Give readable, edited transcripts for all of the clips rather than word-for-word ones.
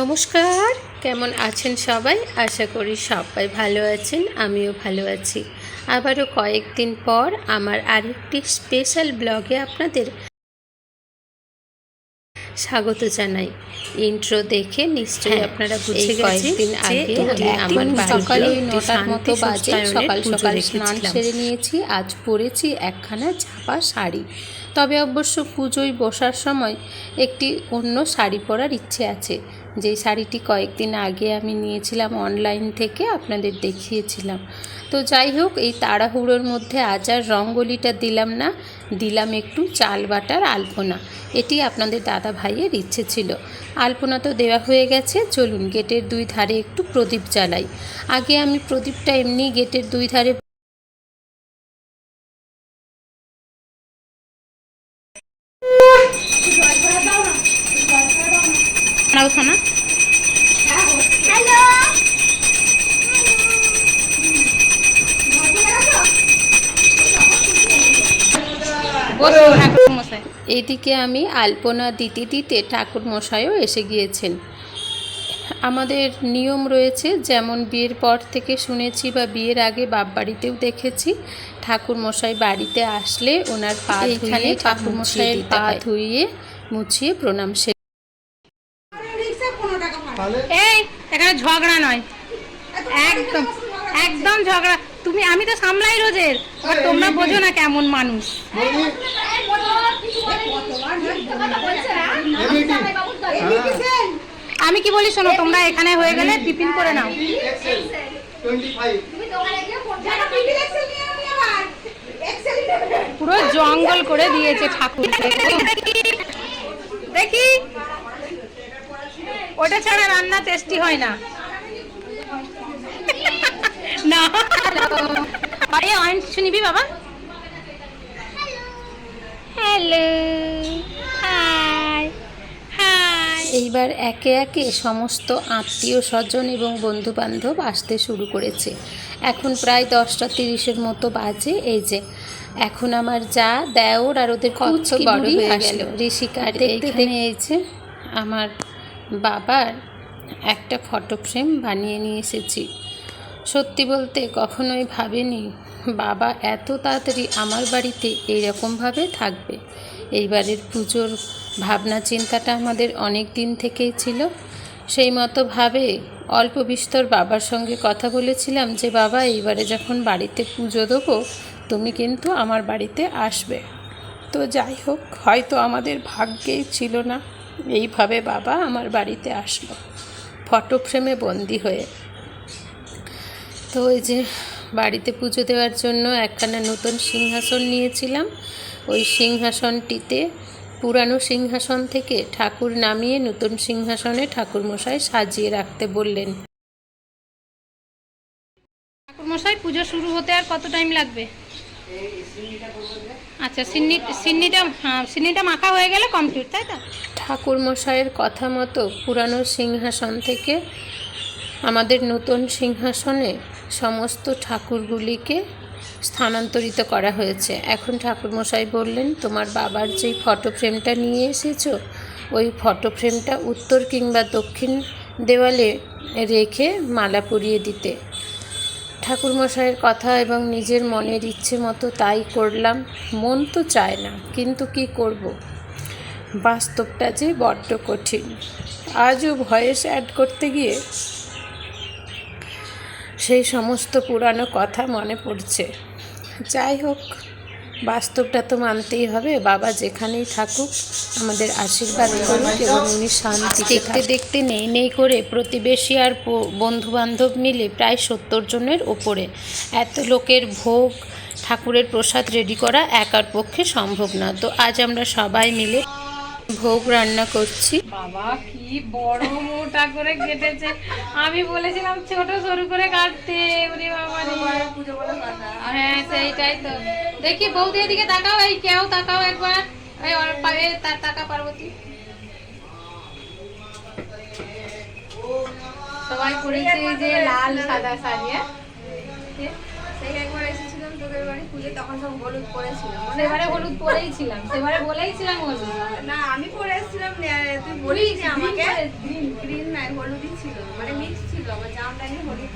নমস্কার, কেমন আছেন সবাই? আশা করি সবাই ভালো আছেন, আমিও ভালো আছি। আবারও কয়েকদিন পর আমার আরেকটি স্পেশাল ব্লগে আপনাদের স্বাগত জানাই। ইন্ট্রো দেখে নিশ্চয়ই আপনারা বুঝে গেছেন কয়েকদিন আগে আমি আমার সকালে বাড়িতে 9টার মতো বাজে সকাল সকাল স্নান রেখেছিলাম। সেরে নিয়েছি। আজ পরেছি একখানা ছাপা শাড়ি, তবে অবশ্য পুজোয় বসার সময় একটি অন্য শাড়ি পরার ইচ্ছে আছে, যেই শাড়িটি কয়েকদিন আগে আমি নিয়েছিলাম অনলাইন থেকে, আপনাদের দেখিয়েছিলাম। তো যাই হোক, এই তাড়াহুড়োর মধ্যে আজ আর রঙ্গোলিটা দিলাম না, দিলাম একটু চাল বাটার আলপনা। এটি আপনাদের দাদা ভাইয়ের ইচ্ছে ছিল। আলপনা তো দেওয়া হয়ে গেছে, চলুন গেটের দুই ধারে একটু প্রদীপ জ্বালাই। আগে আমি প্রদীপটা এমনি গেটের দুই ধারে এদিকে আমি আলপনা দিতে দিতে ঠাকুর মশাইও এসে গিয়েছেন। আমাদের নিয়ম রয়েছে, যেমন বিয়ের পর থেকে শুনেছি বা বিয়ের আগে বাপ বাড়িতেও দেখেছি, ঠাকুর মশাই বাড়িতে আসলে ওনার পা ধুইয়ে ঠাকুর মশাইয়ের পা ধুইয়ে মুছিয়ে প্রণাম সে। এই এখানে ঝগড়া নয়, একদম একদম ঝগড়া। আমি তো সামলাই রোজের, আর তোমরা বোঝো না কেমন মানুষ। আমি কি বলি শোনো, তোমরা এখানে হয়ে গেলে টিফিন করে নাও। পুরো জঙ্গল করে দিয়েছে ঠাকুর। দেখি ওটা ছাড়া রান্না টেস্টি হয় না। না আরে অয়েন শুনিবি বাবা। Hello, high high. এইবার একে একে সমস্ত আত্মীয় স্বজন এবং বন্ধুবান্ধব আসতে শুরু করেছে। এখন প্রায় 10টা 30-এর মতো বাজে। এই যে এখন আমার যা দেওর আর ওদের কত বড় হয়ে গেল ঋষিকা। দেখতে এই যে আমার বাবার একটা ফটো ফ্রেম বানিয়ে নিয়ে এসেছি। সত্যি বলতে কখনোই ভাবিনি বাবা এত তাড়াতাড়ি আমার বাড়িতে এইরকমভাবে থাকবে। এইবারের পুজোর ভাবনা চিন্তাটা আমাদের অনেক দিন থেকেই ছিল। সেই মতোভাবে অল্প বিস্তর বাবার সঙ্গে কথা বলেছিলাম যে বাবা, এইবারে যখন বাড়িতে পুজো দেবো তুমি কিন্তু আমার বাড়িতে আসবে। তো যাই হোক, হয়তো আমাদের ভাগ্যেই ছিল না এইভাবে বাবা আমার বাড়িতে আসলো ফটো ফ্রেমে বন্দি হয়ে। তো ওই যে বাড়িতে পুজো দেওয়ার জন্য একখানা নতুন সিংহাসন নিয়েছিলাম। ওই সিংহাসনটিতে পুরানো সিংহাসন থেকে ঠাকুর নামিয়ে নতুন সিংহাসনে ঠাকুরমশাই সাজিয়ে রাখতে বললেন। ঠাকুরমশাই, পুজো শুরু হতে আর কত টাইম লাগবে? আচ্ছা, সিন্নিটা মাখা হয়ে গেলে কমপ্লিট, তাই তো? ঠাকুরমশাইয়ের কথা মতো পুরানো সিংহাসন থেকে আমাদের নতুন সিংহাসনে সমস্ত ঠাকুরগুলিকে স্থানান্তরিত করা হয়েছে। এখন ঠাকুরমশাই বললেন, তোমার বাবার যেই ফটো ফ্রেমটা নিয়ে এসেছো ওই ফটো ফ্রেমটা উত্তর কিংবা দক্ষিণ দেওয়ালে রেখে মালা পরিয়ে দিতে। ঠাকুরমশাইয়ের কথা এবং নিজের মনের ইচ্ছে মতো তাই করলাম। মন তো চায় না, কিন্তু কি করব, বাস্তবটা যে বড্ড কঠিন। আজও ভয়েস অ্যাড করতে গিয়ে সেই সমস্ত পুরানো কথা মনে পড়ছে। যাই হোক, বাস্তবটা তো মানতেই হবে। বাবা যেখানেই থাকুক আমাদের আশীর্বাদ করুক এবং উনি শান্তি। দেখতে দেখতে নেই করে প্রতিবেশী আর বন্ধুবান্ধব মিলে প্রায় 70 জনের ওপরে। এত লোকের ভোগ ঠাকুরের প্রসাদ রেডি করা একার পক্ষে সম্ভব না। তো আজ আমরা সবাই মিলে ভোগ রান্না করছি। বাবা কি বড় মোটা করে কেটেছে। আমি বলেছিলাম ছোট সরু করে কাটতে। ওরে বাবা রে, পুজো বলে কথা। হ্যাঁ সেইটাই তো। দেখি বৌদি এদিকে তাকাও, এই কেউ তাকাও একবার। এই ওর পায়ে তার তাকা পার্বতী। সবাই পরেছে যে লাল সাদা শাড়ি। সেই একবার এসেছিলাম তোদের বাড়ি পুজো তখন সব হলুদ পরেছিল সেবারে হলুদ পরেই ছিলাম, সেবারে বলেইছিলাম হলুদ। না আমি পরে এসেছিলাম তুই বলিস যে আমাকে গ্রিন নাই হলুদই ছিল মানে মিক্স ছিল আমার জামদানি হলুদ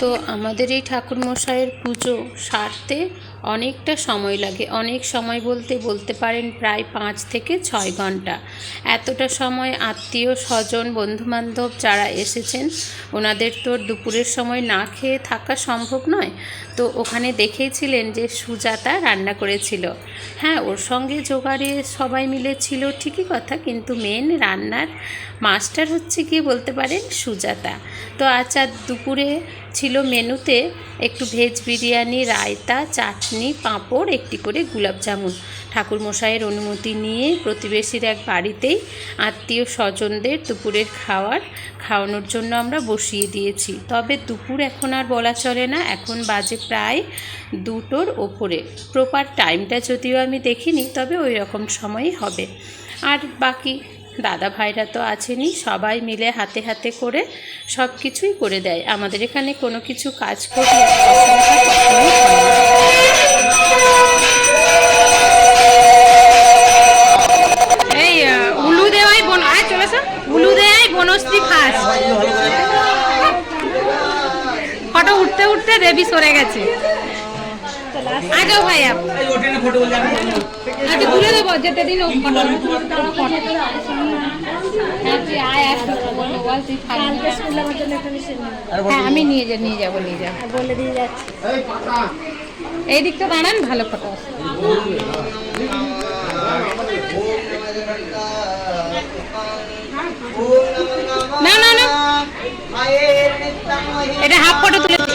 তো আমাদের এই ঠাকুরমশাইয়ের পুজো সারতে অনেকটা সময় লাগে, অনেক সময় বলতে বলতে পারেন প্রায় 5 থেকে 6 ঘন্টা। এতটা সময় আত্মীয় স্বজন বন্ধুবান্ধব যারা এসেছেন ওনাদের তো দুপুরের সময় না খেয়ে থাকা সম্ভব নয়। তো ওখানে দেখেইছিলেন যে সুজাতা রান্না করেছিল। হ্যাঁ, ওর সঙ্গে জোগাড়ে সবাই মিলে ছিল ঠিকই কথা, কিন্তু মেন রান্নার মাস্টার হচ্ছে কি বলতে পারেন সুজাতা। তো আচ্ছা, দুপুরে ছিল মেনুতে একটু ভেজ বিরিয়ানি, রায়তা, চাটনি, পাঁপড়, একটি করে গোলাপ জামুন। ঠাকুরমশাইয়ের অনুমতি নিয়ে প্রতিবেশীর এক বাড়িতেই আত্মীয় স্বজনদের দুপুরের খাওয়ানোর জন্য আমরা বসিয়ে দিয়েছি। তবে দুপুর এখন আর বলা চলে না, এখন বাজে প্রায় 2টোর ওপরে। প্রপার টাইমটা যদিও আমি দেখিনি, তবে ওই রকম সময়ই হবে। আর বাকি দাদা ভাইরা তো আছেনই, সবাই মিলে হাতে হাতে করে সব কিছুই করে দেয়। আমাদের এখানে কোনো কিছু কাজ করলে প্রশংসা কখনোই হয় না। এই উলু দেওয়াই চলেছে, উলু দেওয়াই বনশ্রী ফার্স্ট। ফটো উঠতে উঠতে দেবী সরে গেছে। আগে ভাই আগে তুলে দেবো যেতে দিন হ্যাঁ, আমি নিয়ে যাবো বলে দিয়ে যাচ্ছি। এই দিকটা দাঁড়ান, ভালো ফটো আছে। না না না, এটা হাফ ফটো তুলেছি।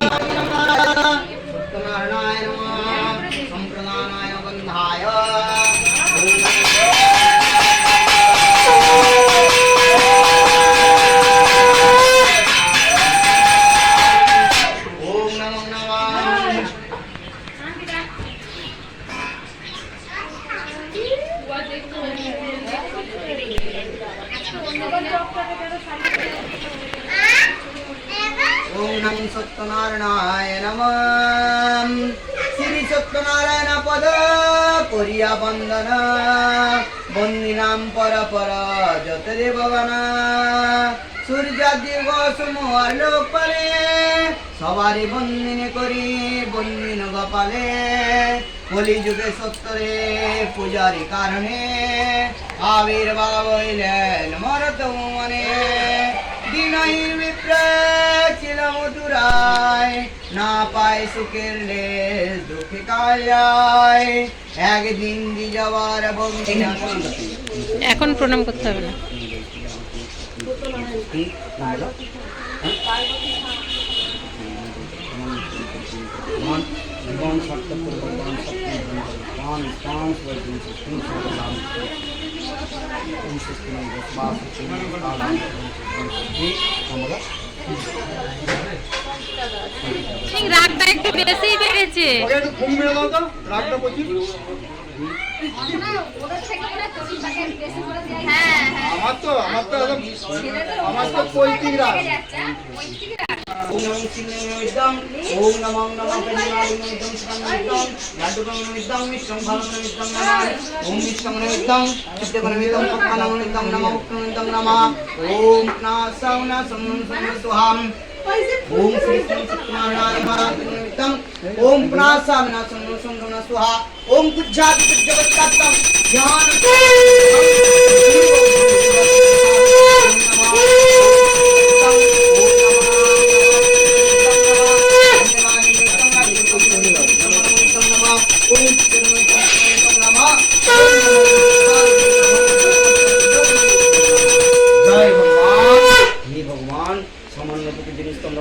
ओम सत्यनारायणाय नमः। श्री सत्यनारायण पद करिया बंदन बंदिनाम पर पर जत देवगण सूर्य दिवस मोलोक पले सवारी बंदिन करी बंदिन गोपाले कलि जुगे सत्तरे पूजारी कारणे आविर्भाव हইলেন মরত মনে দিনহীন বিপ্রয় ছিল মধুরায় না পায় সুখের লেশ দুঃখে কায়ায় একদিন যাওয়ার বঙ্গিনা। এখন প্রণাম করতে হবে না। ঠিক রাগটা একটু বেশিই বেড়েছে। ओम नमो नमः पेजनामिदं स्कंदं लाडुकमिदं विष्णु भवनमिदं नमः ओम विष्णुमिदं चित्तकमिदं पक्कनमिदं नमः उक्तमिदं नमः ओम नासावना सम्मन सुहाम ओम श्री सत्यनारायणमिदं ओम प्रासावना सम्मन सुहा ओम कुज्जाति जगत्तात्तं ज्ञान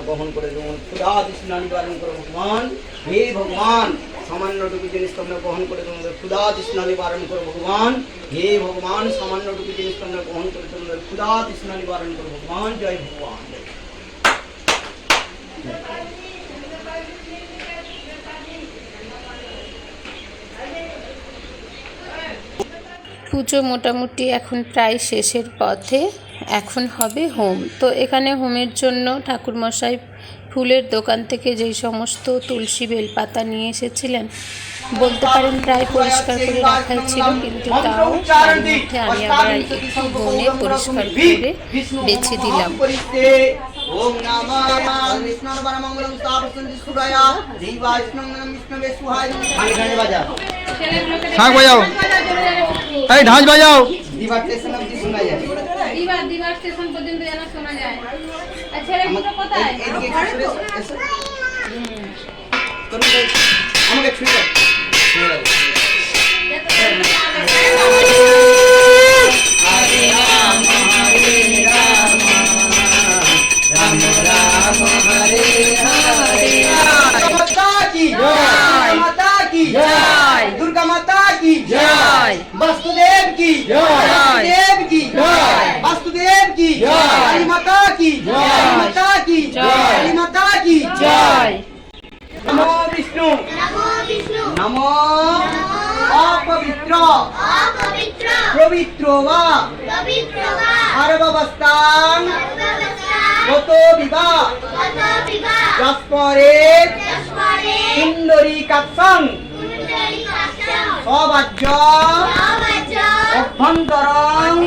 গ্রহণ করে ক্ষুধা তৃষ্ণা নিবারণ করো ভগবান। হে ভগবান, সামান্যটুকু জিনিস তোমরা গ্রহণ করে তোমাদের ক্ষুধা তৃষ্ণা নিবারণ করো ভগবান। হে ভগবান, সামান্যটুকু জিনিস তোমরা গ্রহণ করে তোমাদের ক্ষুধা তৃষ্ণা নিবারণ করো ভগবান। জয় ভগবান। পুজো মোটামুটি এখন প্রায় শেষের পথে। এখন হবে হোম। তো এখানে হোমের জন্য ঠাকুরমশাই ফুলের দোকান থেকে যেই সমস্ত তুলসী বেলপাতা নিয়ে এসেছিলেন, বলতে পারেন প্রায় পরিষ্কার করে রাখাই ছিল, কিন্তু তাও তার মধ্যে আমি আবার একটু বনে পরিষ্কার করে বেছে দিলাম। ওম নমঃ বিষ্ণুর পরমঙ্গলং স্থাপয়ন্তি সুরায়া দেবা বিষ্ণুং বিষ্ণুবে সুহায় গানে বাজা শাঁখ বাজাও, এই ঢাজ বাজাও। দিবা স্টেশন অবধি শোনা যায়। দিবা স্টেশন পর্যন্ত যেন শোনা যায়। আর ছেলেগুলো কোথায়? এদিকে একটু সরে এসো। তুমি আমাকে ছুঁয়ে দাও। दुर्गा माता की जय, वासुदेव की जय, देव की जय, वासुदेव की जय, काली माता की जय, काली माता की जय, काली माता की जय। नमो विष्णु नमो अपवित्र पवित्र वा सर्वावस्थां गतो विवाह तस्परे सुंदरी काक्षं सबाज्य अभ्यन्तरं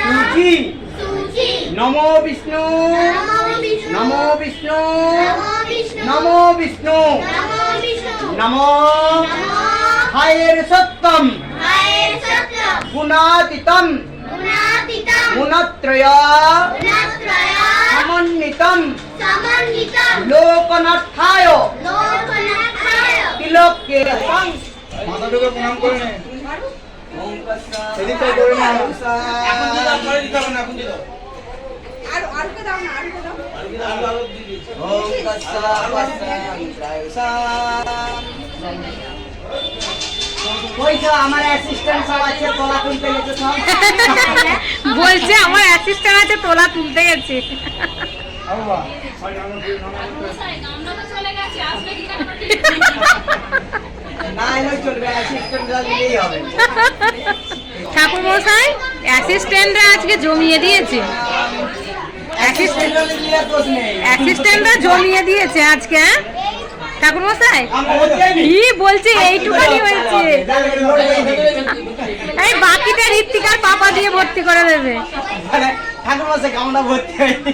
सूचि। नमो विष्णु नमो विष्णु नमो विष्णु नमो हायर सत्यम गुणातीतं गुणत्रय समन्वितं लोकनाथाय तिलके संग মাথাটাকে প্রণাম করে নে। ओम कस्सा এদিকটা করে না। এখন দিদা পরে দিতে হবে না, এখন দিদা আর কে দাও না, আর কে দাও। ओम कस्सा कस्सा কইছো আমার অ্যাসিস্ট্যান্ট সব আছে তোলা তুলতে গেছে সব। বলছে আমার অ্যাসিস্ট্যান্ট আছে, তোলা তুলতে গেছে। না এলো চলবে, অ্যাসিস্ট্যান্টরা দিলেই হবে। ঠাকুর মশাই অ্যাসিস্ট্যান্টরা আজকে জমিয়ে দিয়েছে, অ্যাসিস্ট্যান্টরা দিলে দোষ নেই। অ্যাসিস্ট্যান্টরা জমিয়ে দিয়েছে আজকে। ঠাকুর মশাই কি বলছে, এইটুখানি হয়েছে, এই বাকিটা ঋত্বিকার পাপা দিয়ে ভর্তি করে দেবে। ঠাকুর মশাই কামনা ভর্তি হয়নি।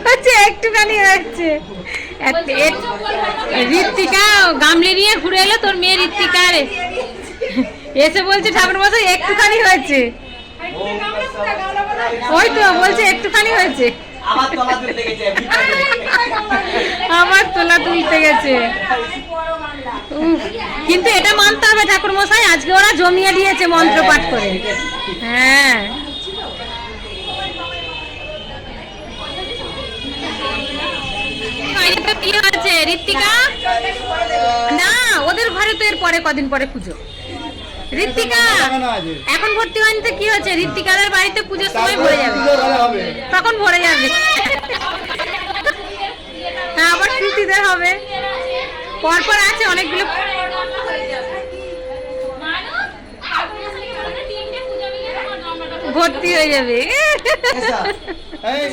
হচ্ছে একটুখানি হয়েছে। ঋত্বিকা গামলি নিয়ে ঘুরে এলো, তোর মেয়ে ঋত্বিকা এসে বলছে ঠাকুর মশাই একটুখানি হয়েছে। ওই তো বলছে একটুখানি হয়েছে, আমার তোলা তুলতে গেছে। আমার তোলা তুলতে গেছে। কিন্তু এটা মানতে হবে ঠাকুর মশাই, আজকে ওরা জমিয়ে দিয়েছে মন্ত্র পাঠ করে। হ্যাঁ কি হচ্ছে ঋত্বিকা? না ওদের ঘরে তো এর পরে কদিন পরে পুজো। ঋত্বিকা এখন ভর্তি হয়নি তো কি হচ্ছে, ঋত্বিকাদের বাড়িতে পুজোর সময় ভরে যাবে, তখন ভরে যাবে। হ্যাঁ আবার শ্রুতিদের হবে, পরপর আছে অনেকগুলো। ভর্তি হয়ে যাবে।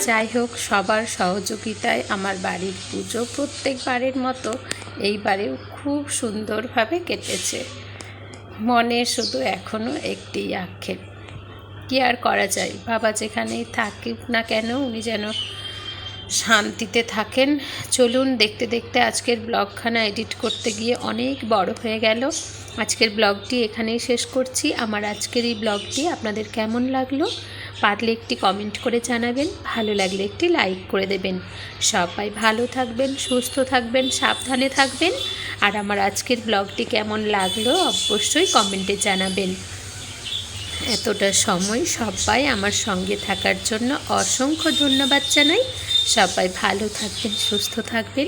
যাই হোক, সবার সহযোগিতায় আমার বাড়ির পুজো প্রত্যেকবারের মতো এইবারেও খুব সুন্দরভাবে কেটেছে। মনে শুধু এখনও একটি আক্ষেপ, কি আর করা যায়, বাবা যেখানেই থাকুক না কেন উনি যেন শান্তিতে থাকেন। চলুন দেখতে দেখতে আজকের ব্লগখানা এডিট করতে গিয়ে অনেক বড় হয়ে গেল। আজকের ব্লগটি এখানেই শেষ করছি। আমার আজকের এই ব্লগটি আপনাদের কেমন লাগলো পারলে একটি কমেন্ট করে জানাবেন, ভালো লাগলে একটি লাইক করে দেবেন। সবাই ভালো থাকবেন, সুস্থ থাকবেন, সাবধানে থাকবেন। আর আমার আজকের ব্লগটি কেমন লাগলো অবশ্যই কমেন্টে জানাবেন। এতটা সময় সবাই আমার সঙ্গে থাকার জন্য অসংখ্য ধন্যবাদ জানাই। সবাই ভালো থাকবেন, সুস্থ থাকবেন।